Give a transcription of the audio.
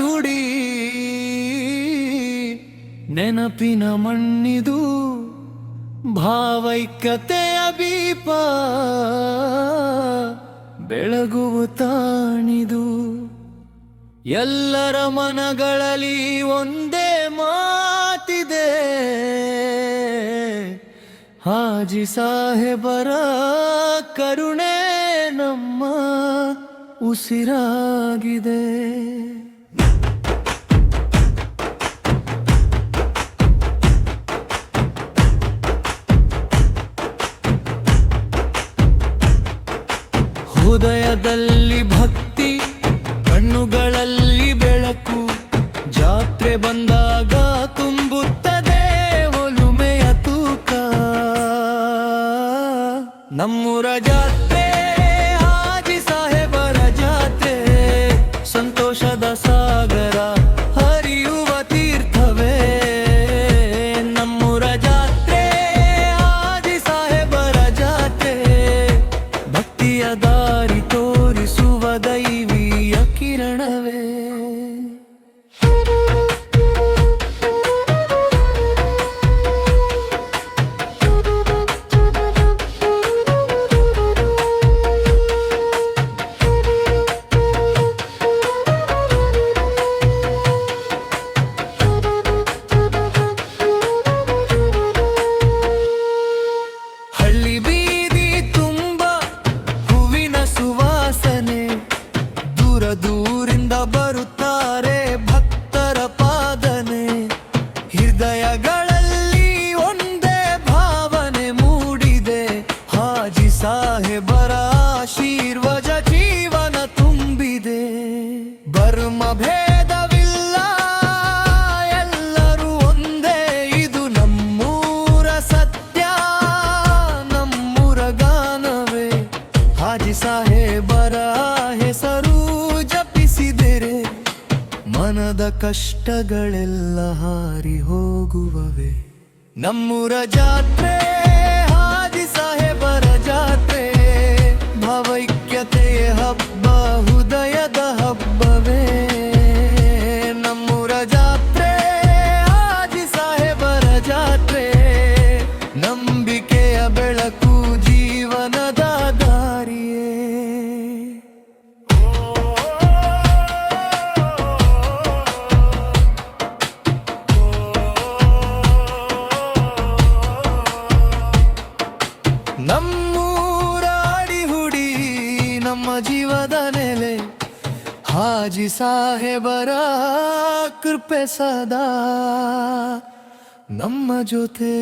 ಹುಡಿ ನೆನಪಿನ ಮಣ್ಣಿದು ಭಾವೈಕ್ಯತೆಯ ದೀಪ ಬೆಳಗುವ ತಾಣಿದು ಎಲ್ಲರ ಮನಗಳಲ್ಲಿ ಒಂದೇ ಮಾತಿದೆ ಹಾಜಿ ಸಾಹೇಬರ ಕರುಣೆ ನಮ್ಮ ಉಸಿರಾಗಿದೆ. ಹೃದಯದಲ್ಲಿ ಭಕ್ತಿ, ಕಣ್ಣುಗಳಲ್ಲಿ ಬೆಳಕು, ಜಾತ್ರೆ ಬಂದಾಗ ತುಂಬುತ್ತದೆ ಒಲುಮೆಯ ತೂಕ. ನಮ್ಮೂರ ಜಾತ್ರೆ ಹಾಜಿ ಸಾಹೇಬರ ಜಾತ್ರೆ, ಸಂತೋಷದ ಸಾಗರ ಹರಿಯುವ ತೀರ್ಥವೇ. ನಮ್ಮೂರ ಜಾತ್ರೆ ಹಾಜಿ ಸಾಹೇಬರ ಜಾತ್ರೆ, ಭಕ್ತಿಯ ದಾರಿ ತೋರಿಸುವ ದೈವೀಯ ಕಿರಣವೇ. ಹಳ್ಳಿ ಬೀದಿ ತುಂಬ ಹೂವಿನ ಸುವಾಸನೆ, ದೂರ ದೂರಿಂದ ಬರುತ್ತಾರೆ ಭಕ್ತರ ಪಾದನೆ. ಹೃದಯಗಳಲ್ಲಿ ಒಂದೇ ಭಾವನೆ ಮೂಡಿದೆ, ಹಾಜಿ ಸಾಹೇಬರ ಆಶೀರ್ವಾದ ಜೀವನ ತುಂಬಿದೆ. ಬರ್ಮ ಭೇದವಿಲ್ಲ, ಎಲ್ಲರೂ ಒಂದೇ, ಇದು ನಮ್ಮೂರ ಸತ್ಯ, ನಮ್ಮೂರ ಗಾನವೇ. ಹಾಜಿ ಸಾಹೇಬರ ಹೆಸರು ಜಪಿಸಿದರೆ ಮನದ ಕಷ್ಟಗಳೆಲ್ಲ ಹಾರಿ ಹೋಗುವವೆ. ನಮ್ಮೂರ ಜಾತ್ರೆ ಹಾಜಿ ಸಾಹೇಬರ ಜಾತ್ರೆ, ಭಾವೈಕ್ಯತೆಯ ಹಬ್ಬ, ಹೃದಯದ ಹಬ್ಬವೇ. ನಮ್ಮೂರ ಜಾತ್ರೆ ಹಾಜಿ ಸಾಹೇಬರ ಜಾತ್ರೆ, ನಂಬಿಕೆಯ ಬೆಳಕು, ಜೀವನದ ದಾರಿಯೇ. ನಮ್ಮೂರ ಅಡಿಹುಡಿ ನಮ್ಮ ಜೀವದ ನೆಲೆ, ಹಾಜಿ ಸಾಹೇಬರ ಕೃಪೆ ಸದಾ ನಮ್ಮ ಜೊತೆ.